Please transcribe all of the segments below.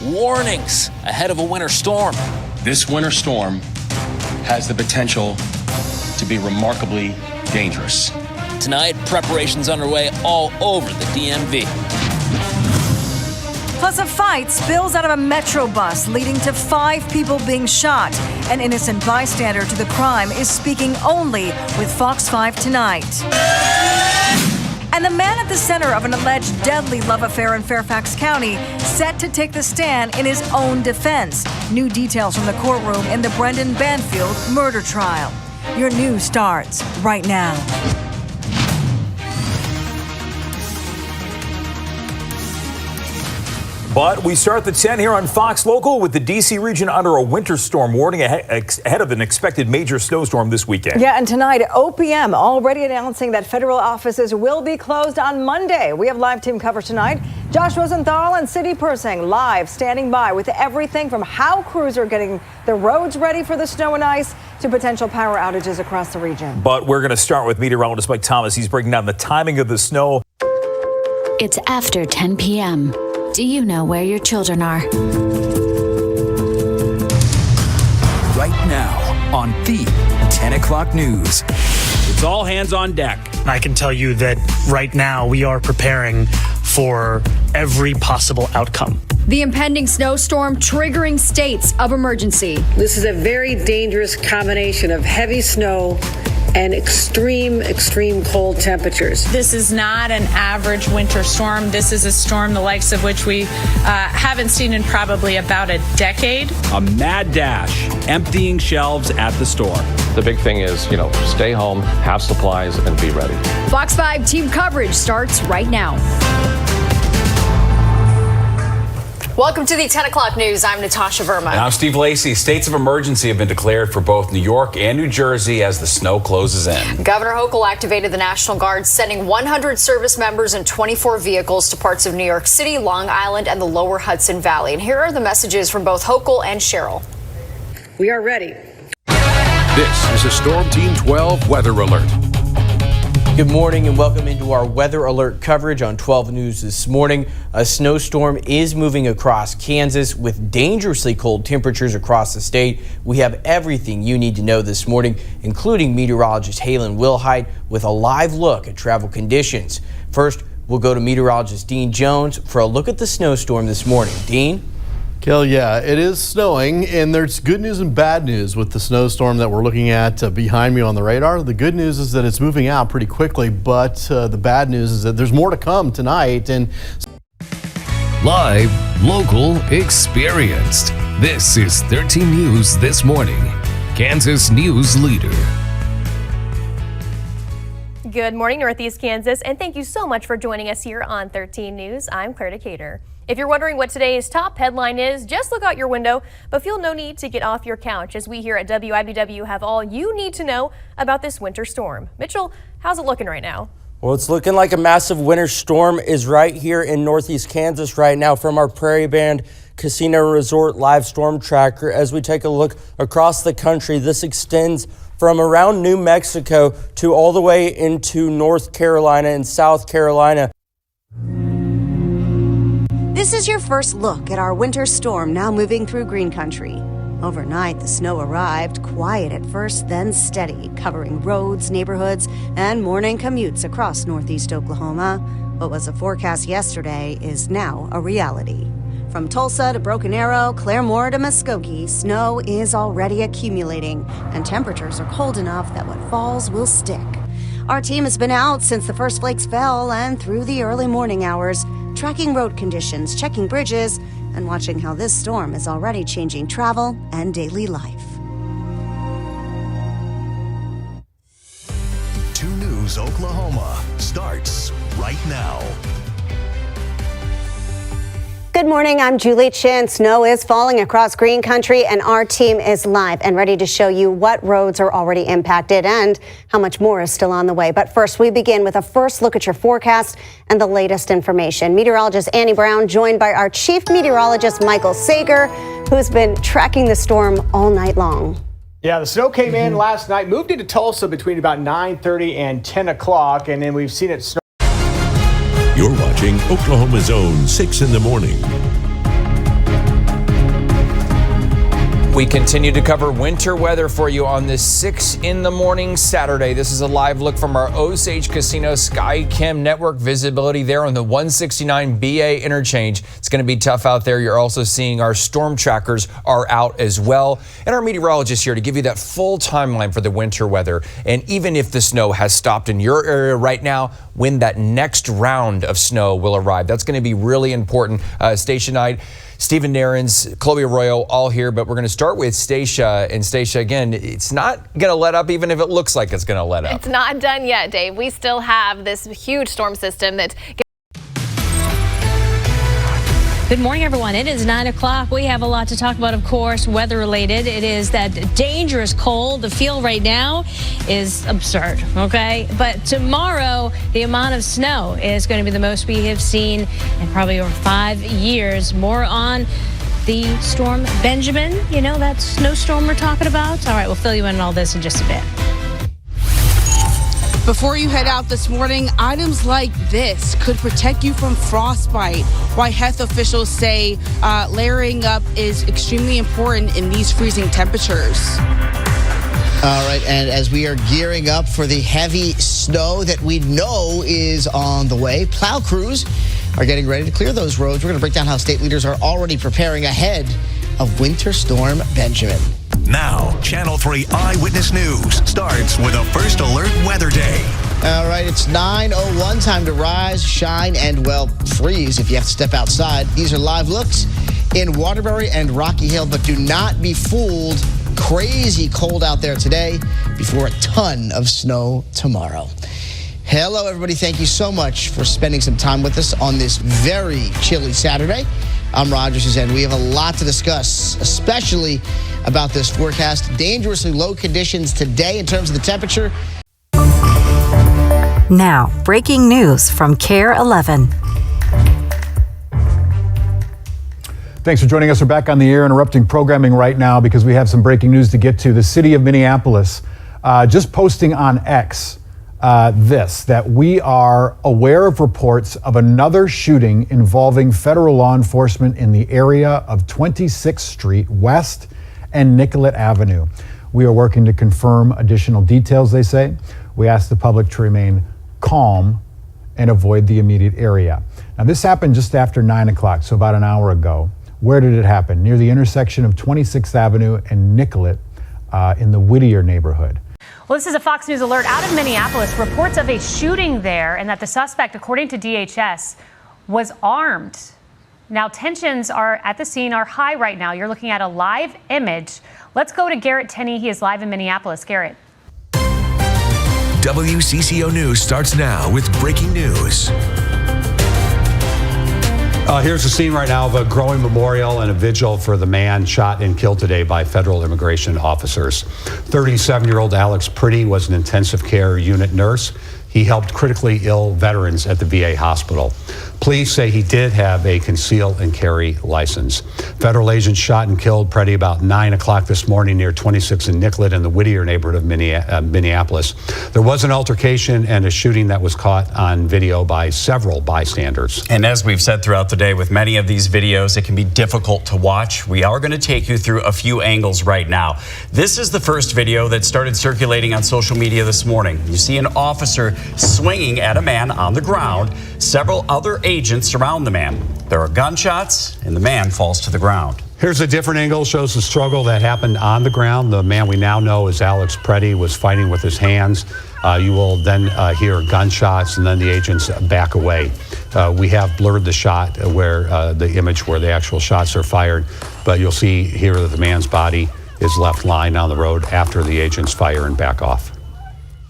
warnings ahead of a winter storm. This winter storm has the potential to be remarkably dangerous. Tonight, preparations underway all over the DMV. Plus, a fight spills out of a Metro bus, leading to 5 people being shot. An innocent bystander to the crime is speaking only with Fox 5 tonight. And the man at the center of an alleged deadly love affair in Fairfax County set to take the stand in his own defense. New details from the courtroom in the Brendan Banfield murder trial. Your news starts right now. But we start the 10 here on Fox Local with the D.C. region under a winter storm warning ahead of an expected major snowstorm this weekend. Yeah, and tonight, OPM already announcing that federal offices will be closed on Monday. We have live team coverage tonight. Josh Rosenthal and Cindy Persing live standing by with everything from how crews are getting the roads ready for the snow and ice to potential power outages across the region. But we're going to start with meteorologist Mike Thomas. He's breaking down the timing of the snow. It's after 10 p.m. Do you know where your children are? Right now on the 10 o'clock news. It's all hands on deck. I can tell you that right now we are preparing for every possible outcome. The impending snowstorm triggering states of emergency. This is a very dangerous combination of heavy snow and extreme cold temperatures. This is not an average winter storm. This is a storm the likes of which we haven't seen in probably about a decade. A mad dash, emptying shelves at the store. The big thing is, stay home, have supplies, and be ready. Fox 5 team coverage starts right now. Welcome to the 10 o'clock news. I'm Natasha Verma. And I'm Steve Lacey. States of emergency have been declared for both New York and New Jersey as the snow closes in. Governor Hochul activated the National Guard, sending 100 service members and 24 vehicles to parts of New York City, Long Island, and the lower Hudson Valley. And here are the messages from both Hochul and Cheryl. We are ready. This is a Storm Team 12 weather alert. Good morning and welcome into our weather alert coverage on 12 News this morning. A snowstorm is moving across Kansas with dangerously cold temperatures across the state. We have everything you need to know this morning, including meteorologist Halen Wilhite with a live look at travel conditions. First, we'll go to meteorologist Dean Jones for a look at the snowstorm this morning. Dean? Kel, yeah, it is snowing, and there's good news and bad news with the snowstorm that we're looking at behind me on the radar. The good news is that it's moving out pretty quickly, but the bad news is that there's more to come tonight. And Live, local, experienced. This is 13 News This Morning, Kansas News Leader. Good morning, Northeast Kansas, and thank you so much for joining us here on 13 News. I'm Claire Decatur. If you're wondering what today's top headline is, just look out your window, but feel no need to get off your couch as we here at WIBW have all you need to know about this winter storm. Mitchell, how's it looking right now? Well, it's looking like a massive winter storm is right here in Northeast Kansas right now from our Prairie Band Casino Resort live storm tracker. As we take a look across the country, this extends from around New Mexico to all the way into North Carolina and South Carolina. This is your first look at our winter storm now moving through green country. Overnight, the snow arrived, quiet at first, then steady, covering roads, neighborhoods, and morning commutes across northeast Oklahoma. What was a forecast yesterday is now a reality. From Tulsa to Broken Arrow, Claremore to Muskogee, snow is already accumulating, and temperatures are cold enough that what falls will stick. Our team has been out since the first flakes fell and through the early morning hours, tracking road conditions, checking bridges, and watching how this storm is already changing travel and daily life. 2 News Oklahoma starts right now. Good morning, I'm Julie Chin. Snow is falling across green country and our team is live and ready to show you what roads are already impacted and how much more is still on the way. But first, we begin with a first look at your forecast and the latest information. Meteorologist Annie Brown joined by our chief meteorologist Michael Sager, who's been tracking the storm all night long. Yeah, the snow came in last night, moved into Tulsa between about 9:30 and 10 o'clock, and then we've seen it snow. You're watching Oklahoma's Own 6 in the Morning. We continue to cover winter weather for you on this 6 in the morning Saturday. This is a live look from our Osage Casino SkyCam network visibility there on the 169 BA interchange. It's going to be tough out there. You're also seeing our storm trackers are out as well. And our meteorologist here to give you that full timeline for the winter weather. And even if the snow has stopped in your area right now, when that next round of snow will arrive, that's going to be really important. Station 9. Stephen Narins, Chloe Arroyo, all here, but we're going to start with Stacia. And Stacia, again, it's not going to let up even if it looks like it's going to let up. It's not done yet, Dave. We still have this huge storm system that's... Good morning, everyone. It is 9 o'clock. We have a lot to talk about, of course, weather related. It is that dangerous cold. The feel right now is absurd, okay? But tomorrow, the amount of snow is going to be the most we have seen in probably over 5 years. More on the storm Benjamin, you know, that snowstorm we're talking about. All right, we'll fill you in on all this in just a bit. Before you head out this morning, items like this could protect you from frostbite. Why health officials say layering up is extremely important in these freezing temperatures. All right, and as we are gearing up for the heavy snow that we know is on the way, plow crews are getting ready to clear those roads. We're going to break down how state leaders are already preparing ahead of Winter Storm Benjamin. Now, Channel 3 Eyewitness News starts with a First Alert Weather Day. All right, it's 9:01, time to rise, shine, and, well, freeze if you have to step outside. These are live looks in Waterbury and Rocky Hill, but do not be fooled. Crazy cold out there today before a ton of snow tomorrow. Hello, everybody. Thank you so much for spending some time with us on this very chilly Saturday. I'm Roger Suzanne. We have a lot to discuss, especially about this forecast. Dangerously low conditions today in terms of the temperature. Now, breaking news from KARE 11. Thanks for joining us. We're back on the air, interrupting programming right now because we have some breaking news to get to. The city of Minneapolis just posting on X that we are aware of reports of another shooting involving federal law enforcement in the area of 26th Street West and Nicollet Avenue. We are working to confirm additional details, they say. We ask the public to remain calm and avoid the immediate area. Now, this happened just after 9 o'clock, so about an hour ago. Where did it happen? Near the intersection of 26th Avenue and Nicollet in the Whittier neighborhood. Well, this is a Fox News alert out of Minneapolis. Reports of a shooting there and that the suspect, according to DHS, was armed. Now, tensions at the scene are high right now. You're looking at a live image. Let's go to Garrett Tenney. He is live in Minneapolis. Garrett. WCCO News starts now with breaking news. Here's the scene right now of a growing memorial and a vigil for the man shot and killed today by federal immigration officers. 37-year-old Alex Pretty was an intensive care unit nurse. He helped critically ill veterans at the VA hospital. Police say he did have a conceal and carry license. Federal agents shot and killed Pretty about 9 o'clock this morning near 26 and Nicollet in the Whittier neighborhood of Minneapolis. There was an altercation and a shooting that was caught on video by several bystanders. And as we've said throughout the day, with many of these videos, it can be difficult to watch. We are going to take you through a few angles right now. This is the first video that started circulating on social media this morning. You see an officer swinging at a man on the ground. Several other agents surround the man. There are gunshots, and the man falls to the ground. Here's a different angle, shows the struggle that happened on the ground. The man we now know as Alex Pretty was fighting with his hands. You will then hear gunshots, and then the agents back away. We have blurred the shot where the image where the actual shots are fired, but you'll see here that the man's body is left lying on the road after the agents fire and back off.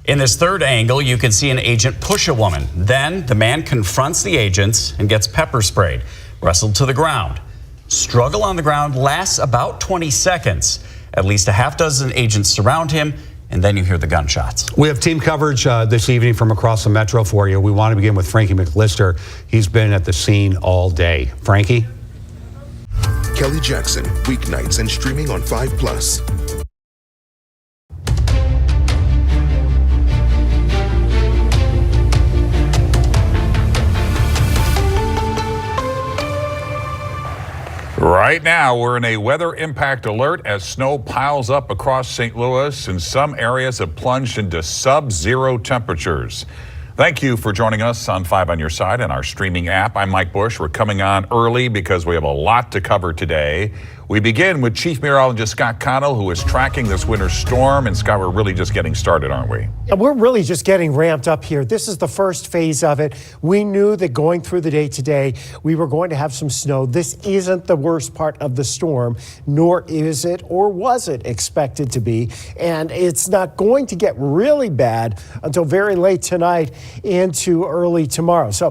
In this third angle, you can see an agent push a woman. Then the man confronts the agents and gets pepper sprayed, wrestled to the ground. Struggle on the ground lasts about 20 seconds. At least a half dozen agents surround him, and then you hear the gunshots. We have team coverage this evening from across the metro for you. We want to begin with Frankie McLister. He's been at the scene all day. Frankie? Kelly Jackson, weeknights and streaming on 5+. Right now, we're in a weather impact alert as snow piles up across St. Louis, and some areas have plunged into sub-zero temperatures. Thank you for joining us on 5 on Your Side and our streaming app. I'm Mike Bush. We're coming on early because we have a lot to cover today. We begin with Chief Meteorologist Scott Connell, who is tracking this winter storm. And Scott, we're really just getting started, aren't we? Yeah, we're really just getting ramped up here. This is the first phase of it. We knew that going through the day today, we were going to have some snow. This isn't the worst part of the storm, nor is it or was it expected to be. And it's not going to get really bad until very late tonight into early tomorrow. So,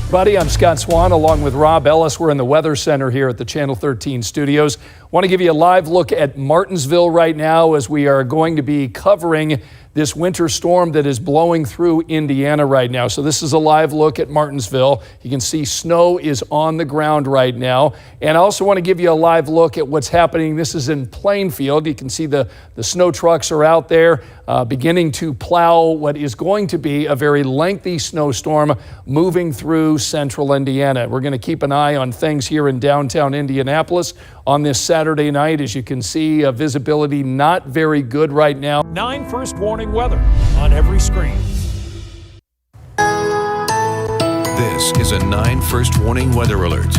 Buddy, I'm Scott Swan along with Rob Ellis. We're in the Weather Center here at the Channel 13 studios. Want to give you a live look at Martinsville right now as we are going to be covering this winter storm that is blowing through Indiana right now. So this is a live look at Martinsville. You can see snow is on the ground right now. And I also want to give you a live look at what's happening. This is in Plainfield. You can see the snow trucks are out there beginning to plow what is going to be a very lengthy snowstorm moving through central Indiana. We're going to keep an eye on things here in downtown Indianapolis on this Saturday night. As you can see, visibility not very good right now. 9 first warning weather on every screen. This is a 9 first warning weather alert.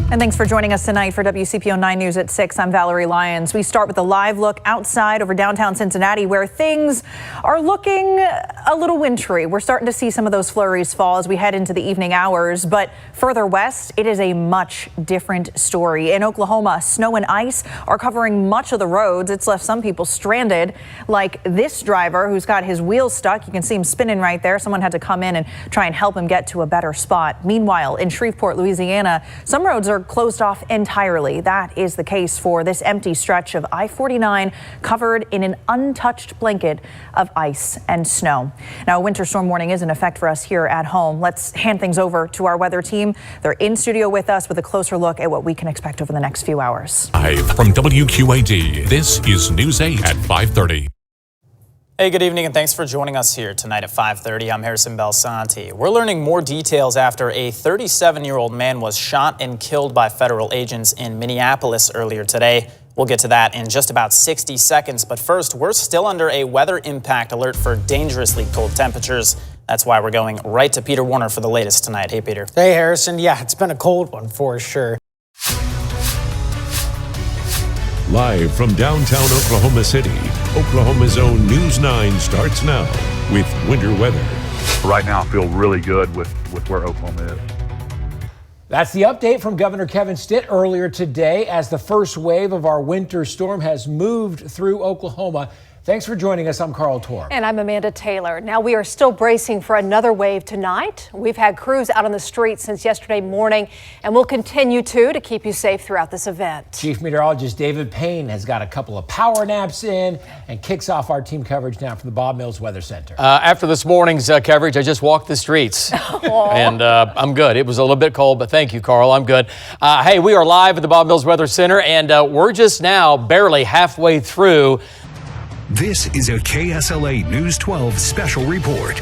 And thanks for joining us tonight for WCPO 9 News at 6. I'm Valerie Lyons. We start with a live look outside over downtown Cincinnati, where things are looking a little wintry. We're starting to see some of those flurries fall as we head into the evening hours. But further west, it is a much different story. In Oklahoma, snow and ice are covering much of the roads. It's left some people stranded, like this driver who's got his wheels stuck. You can see him spinning right there. Someone had to come in and try and help him get to a better spot. Meanwhile, in Shreveport, Louisiana, some roads are closed off entirely. That is the case for this empty stretch of I-49 covered in an untouched blanket of ice and snow. Now, a winter storm warning is in effect for us here at home. Let's hand things over to our weather team. They're in studio with us with a closer look at what we can expect over the next few hours. Live from WQAD, this is News 8 at 5:30. Hey, good evening, and thanks for joining us here tonight at 5:30. I'm Harrison Belsanti. We're learning more details after a 37-year-old man was shot and killed by federal agents in Minneapolis earlier today. We'll get to that in just about 60 seconds. But first, we're still under a weather impact alert for dangerously cold temperatures. That's why we're going right to Peter Warner for the latest tonight. Hey, Peter. Hey, Harrison. Yeah, it's been a cold one for sure. Live from downtown Oklahoma City, Oklahoma's own News 9 starts now with winter weather. Right now, I feel really good with where Oklahoma is. That's the update from Governor Kevin Stitt earlier today as the first wave of our winter storm has moved through Oklahoma. Thanks for joining us. I'm Carl Tor. And I'm Amanda Taylor. Now, we are still bracing for another wave tonight. We've had crews out on the streets since yesterday morning, and we'll continue to keep you safe throughout this event. Chief Meteorologist David Payne has got a couple of power naps in and kicks off our team coverage now from the Bob Mills Weather Center. After this morning's coverage, I just walked the streets, and I'm good. It was a little bit cold, but thank you, Carl. I'm good. Hey, we are live at the Bob Mills Weather Center, and we're just now barely halfway through. This is a KSLA News 12 special report.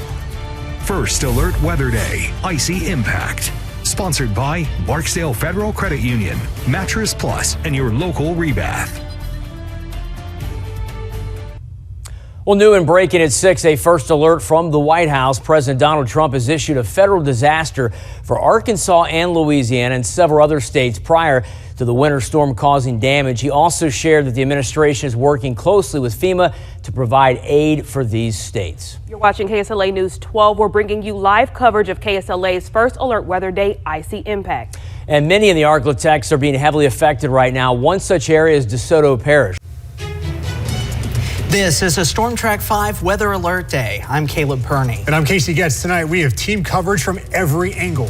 First Alert Weather Day, Icy Impact. Sponsored by Barksdale Federal Credit Union, Mattress Plus, and your local Rebath. Well, new and breaking at 6, a first alert from the White House. President Donald Trump has issued a federal disaster for Arkansas and Louisiana and several other states prior to the winter storm causing damage. He also shared that the administration is working closely with FEMA to provide aid for these states. You're watching KSLA News 12. We're bringing you live coverage of KSLA's First Alert Weather Day Icy Impact. And many in the Arklatex are being heavily affected right now. One such area is DeSoto Parish. This is a Storm Track 5 Weather Alert Day. I'm Caleb Perney. And I'm Casey Getz. Tonight we have team coverage from every angle.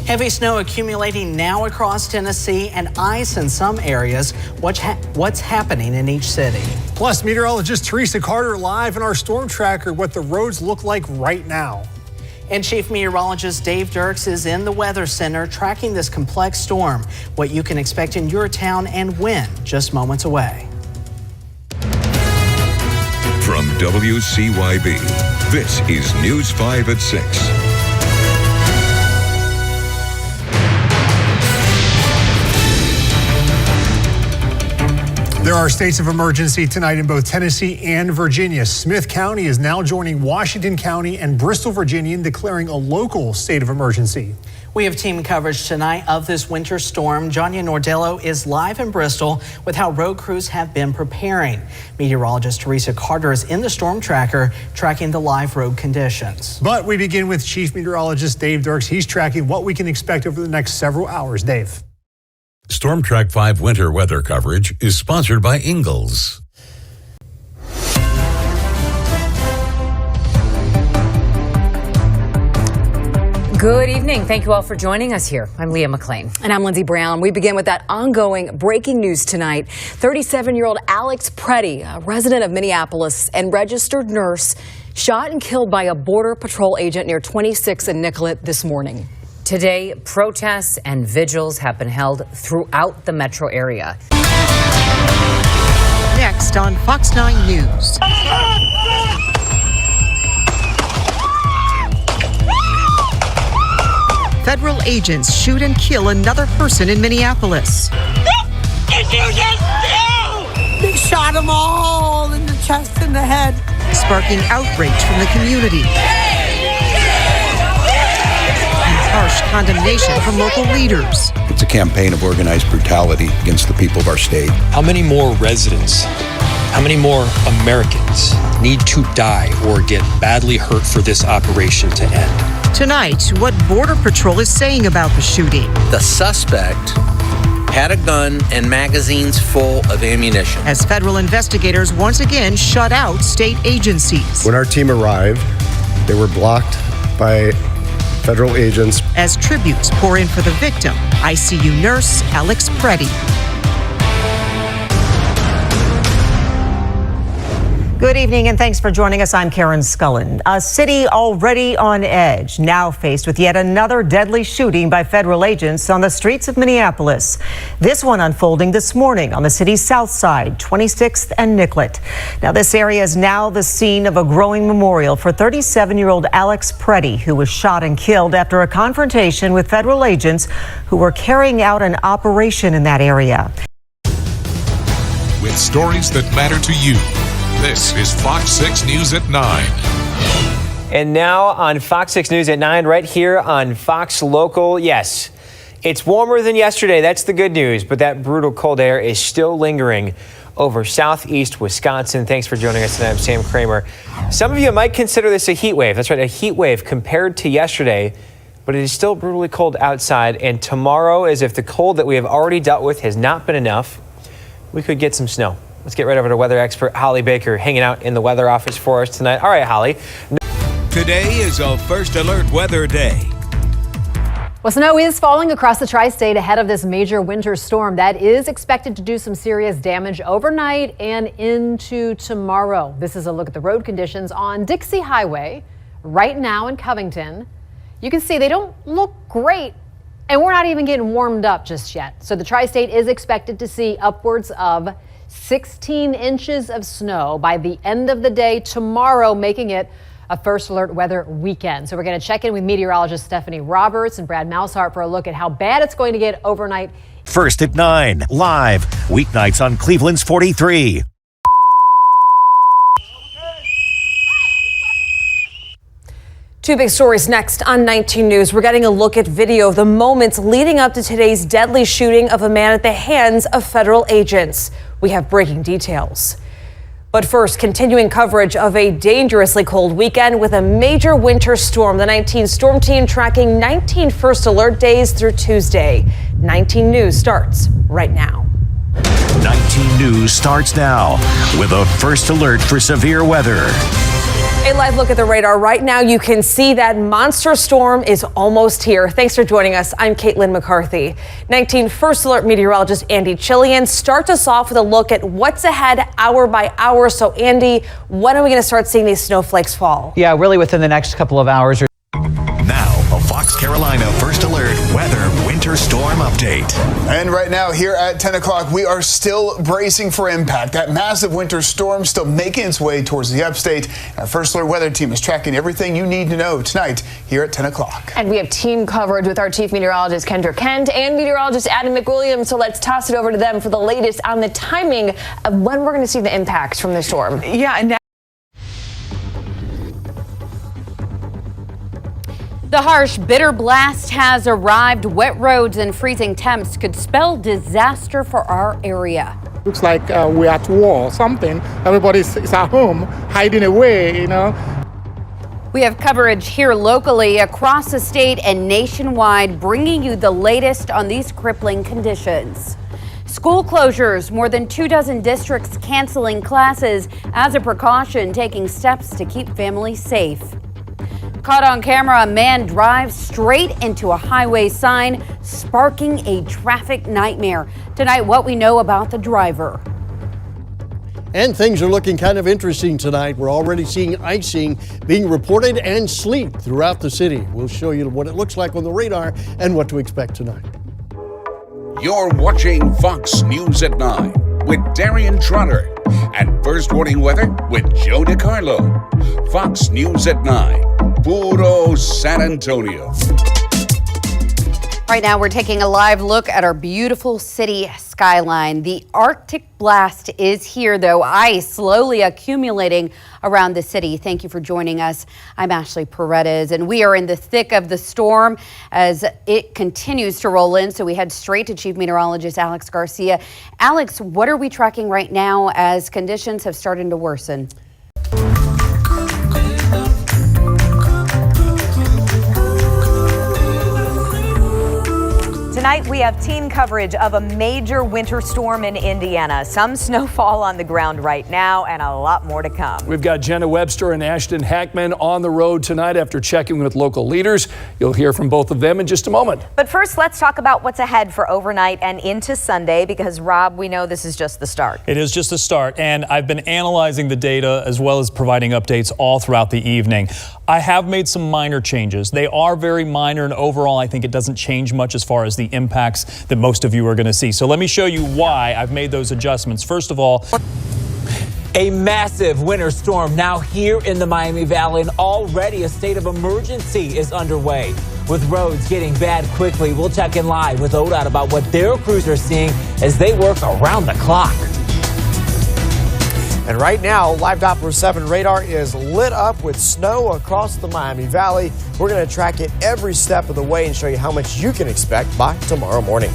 Heavy snow accumulating now across Tennessee and ice in some areas. What's happening in each city? Plus, meteorologist Teresa Carter live in our storm tracker what the roads look like right now. And Chief Meteorologist Dave Dirks is in the Weather Center tracking this complex storm. What you can expect in your town and when, just moments away. From WCYB, this is News 5 at 6. There are states of emergency tonight in both Tennessee and Virginia. Smith County is now joining Washington County and Bristol, Virginia in declaring a local state of emergency. We have team coverage tonight of this winter storm. Janya Nordello is live in Bristol with how road crews have been preparing. Meteorologist Teresa Carter is in the storm tracker tracking the live road conditions. But we begin with Chief Meteorologist Dave Dirks. He's tracking what we can expect over the next several hours. Dave. Storm Track 5 winter weather coverage is sponsored by Ingalls. Good evening. Thank you all for joining us here. I'm Leah McLean. And I'm Lindsay Brown. We begin with that ongoing breaking news tonight. 37-year-old Alex Preddy, a resident of Minneapolis and registered nurse, shot and killed by a Border Patrol agent near 26th and Nicollet this morning. Today, protests and vigils have been held throughout the metro area. Next on Fox 9 News. Federal agents shoot and kill another person in Minneapolis. Did you just do? They shot them all in the chest and the head. Sparking outrage from the community. Harsh condemnation from local leaders. It's a campaign of organized brutality against the people of our state. How many more residents, how many more Americans need to die or get badly hurt for this operation to end? Tonight, what Border Patrol is saying about the shooting. The suspect had a gun and magazines full of ammunition. As federal investigators once again shut out state agencies. When our team arrived, they were blocked by federal agents. As tributes pour in for the victim, ICU nurse Alex Preddy. Good evening and thanks for joining us. I'm Karen Scullen. A city already on edge, now faced with yet another deadly shooting by federal agents on the streets of Minneapolis. This one unfolding this morning on the city's south side, 26th and Nicollet. Now this area is now the scene of a growing memorial for 37-year-old Alex Preddy, who was shot and killed after a confrontation with federal agents who were carrying out an operation in that area. With stories that matter to you. This is Fox 6 News at 9. And now on Fox 6 News at 9, right here on Fox Local. Yes, it's warmer than yesterday. That's the good news. But that brutal cold air is still lingering over southeast Wisconsin. Thanks for joining us tonight. I'm Sam Kramer. Some of you might consider this a heat wave. That's right, a heat wave compared to yesterday. But it is still brutally cold outside. And tomorrow, as if the cold that we have already dealt with has not been enough, we could get some snow. Let's get right over to weather expert Holly Baker hanging out in the weather office for us tonight. All right, Holly. Today is a first alert weather day. Well, snow is falling across the tri-state ahead of this major winter storm that is expected to do some serious damage overnight and into tomorrow. This is a look at the road conditions on Dixie Highway right now in Covington. You can see they don't look great, and we're not even getting warmed up just yet. So the tri-state is expected to see upwards of 16 inches of snow by the end of the day tomorrow, making it a first alert weather weekend. So we're going to check in with meteorologist Stephanie Roberts and Brad Moushart for a look at how bad it's going to get overnight. First at 9, live, weeknights on Cleveland's 43. Two big stories next on 19 News. We're getting a look at video of the moments leading up to today's deadly shooting of a man at the hands of federal agents. We have breaking details. But first, continuing coverage of a dangerously cold weekend with a major winter storm. The 19 Storm Team tracking 19 first alert days through Tuesday. 19 News starts right now. 19 News starts now with a first alert for severe weather. A live look at the radar right now. You can see that monster storm is almost here. Thanks for joining us. I'm Caitlin McCarthy. 19 First Alert meteorologist Andy Chillian starts us off with a look at what's ahead hour by hour. So Andy, when are we going to start seeing these snowflakes fall? Yeah, really within the next couple of hours. Now, a Fox Carolina First Alert Weather Winter Storm Update. And right now here at 10 o'clock, we are still bracing for impact. That massive winter storm still making its way towards the upstate. Our First Alert weather team is tracking everything you need to know tonight here at 10 o'clock. And we have team coverage with our chief meteorologist, Kendra Kent, and meteorologist Adam McWilliams. So let's toss it over to them for the latest on the timing of when we're going to see the impacts from the storm. Yeah, and the harsh, bitter blast has arrived. Wet roads and freezing temps could spell disaster for our area. Looks like we're at war or something. Everybody's at home, hiding away, you know. We have coverage here locally, across the state, and nationwide, bringing you the latest on these crippling conditions. School closures, more than 24 districts canceling classes as a precaution, taking steps to keep families safe. Caught on camera, a man drives straight into a highway sign, sparking a traffic nightmare. Tonight, what we know about the driver. And things are looking kind of interesting tonight. We're already seeing icing being reported and sleet throughout the city. We'll show you what it looks like on the radar and what to expect tonight. You're watching Fox News at 9 with Darian Trotter and First Warning Weather with Joe DiCarlo. Fox News at 9, puro San Antonio. Right now, we're taking a live look at our beautiful city skyline. The Arctic blast is here, though. Ice slowly accumulating around the city. Thank you for joining us. I'm Ashley Paredes, and we are in the thick of the storm as it continues to roll in. So we head straight to Chief Meteorologist Alex Garcia. Alex, what are we tracking right now as conditions have started to worsen? Tonight, we have team coverage of a major winter storm in Indiana. Some snowfall on the ground right now and a lot more to come. We've got Jenna Webster and Ashton Hackman on the road tonight after checking with local leaders. You'll hear from both of them in just a moment. But first, let's talk about what's ahead for overnight and into Sunday, because Rob, we know this is just the start. It is just the start, and I've been analyzing the data as well as providing updates all throughout the evening. I have made some minor changes. They are very minor, and overall, I think it doesn't change much as far as the impacts that most of you are going to see. So let me show you why I've made those adjustments. First of all, a massive winter storm now here in the Miami Valley, and already a state of emergency is underway. With roads getting bad quickly, we'll check in live with ODOT about what their crews are seeing as they work around the clock. And right now, Live Doppler 7 radar is lit up with snow across the Miami Valley. We're going to track it every step of the way and show you how much you can expect by tomorrow morning.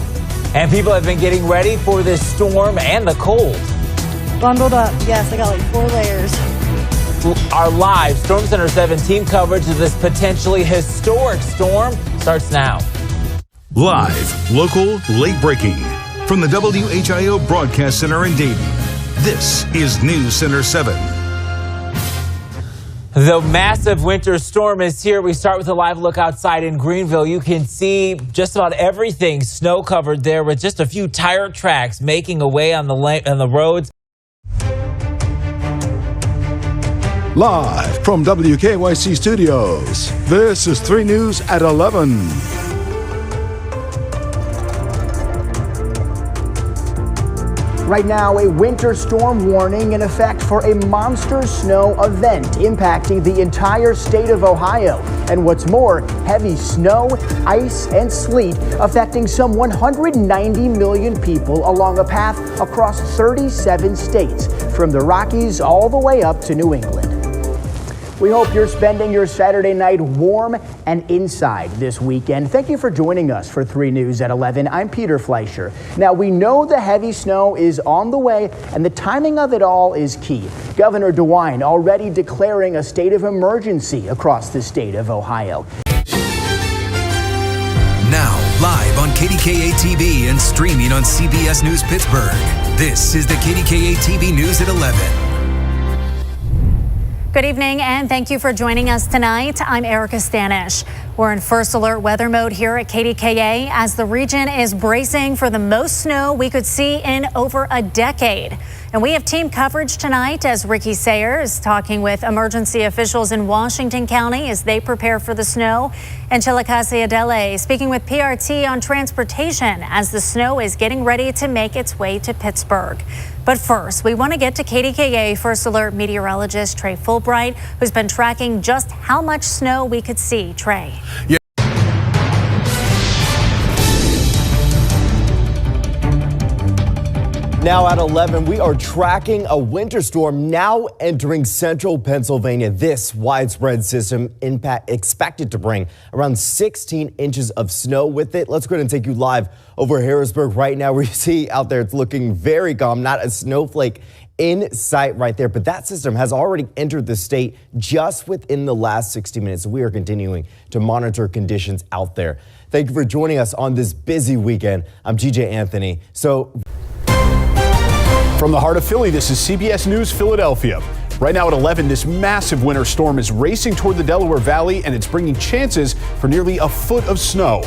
And people have been getting ready for this storm and the cold. Bundled up. Yes, I got like 4 layers. Our live Storm Center 7 team coverage of this potentially historic storm starts now. Live, local, late breaking. From the WHIO Broadcast Center in Dayton, this is News Center 7. The massive winter storm is here. We start with a live look outside in Greenville. You can see just about everything snow covered there, with just a few tire tracks making a way on the roads. Live from WKYC Studios, this is 3 News at 11. Right now, a winter storm warning in effect for a monster snow event impacting the entire state of Ohio. And what's more, heavy snow, ice, and sleet affecting some 190 million people along a path across 37 states, from the Rockies all the way up to New England. We hope you're spending your Saturday night warm and inside this weekend. Thank you for joining us for 3 News at 11. I'm Peter Fleischer. Now, we know the heavy snow is on the way, and the timing of it all is key. Governor DeWine already declaring a state of emergency across the state of Ohio. Now, live on KDKA-TV and streaming on CBS News Pittsburgh, this is the KDKA-TV News at 11. Good evening, and thank you for joining us tonight. I'm Erica Stanish. We're in first alert weather mode here at KDKA as the region is bracing for the most snow we could see in over a decade. And we have team coverage tonight as Ricky Sayer is talking with emergency officials in Washington County as they prepare for the snow. And Chillicothe Adele speaking with PRT on transportation as the snow is getting ready to make its way to Pittsburgh. But first, we want to get to KDKA First Alert meteorologist Trey Fulbright, who's been tracking just how much snow we could see. Trey. Yeah. Now at 11, we are tracking a winter storm now entering central Pennsylvania. This widespread system expected to bring around 16 inches of snow with it. Let's go ahead and take you live over Harrisburg right now. We see out there it's looking very calm, not a snowflake in sight right there. But that system has already entered the state just within the last 60 minutes. We are continuing to monitor conditions out there. Thank you for joining us on this busy weekend. I'm TJ Anthony. From the heart of Philly, this is CBS News Philadelphia. Right now at 11, this massive winter storm is racing toward the Delaware Valley, and it's bringing chances for nearly a foot of snow.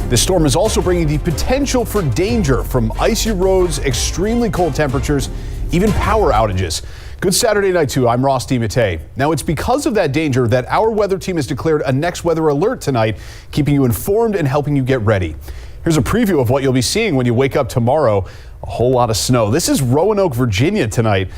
This storm is also bringing the potential for danger from icy roads, extremely cold temperatures, even power outages. Good Saturday night, too. I'm Ross DiMattei. Now, it's because of that danger that our weather team has declared a next weather alert tonight, keeping you informed and helping you get ready. Here's a preview of what you'll be seeing when you wake up tomorrow. A whole lot of snow. This is Roanoke, Virginia tonight.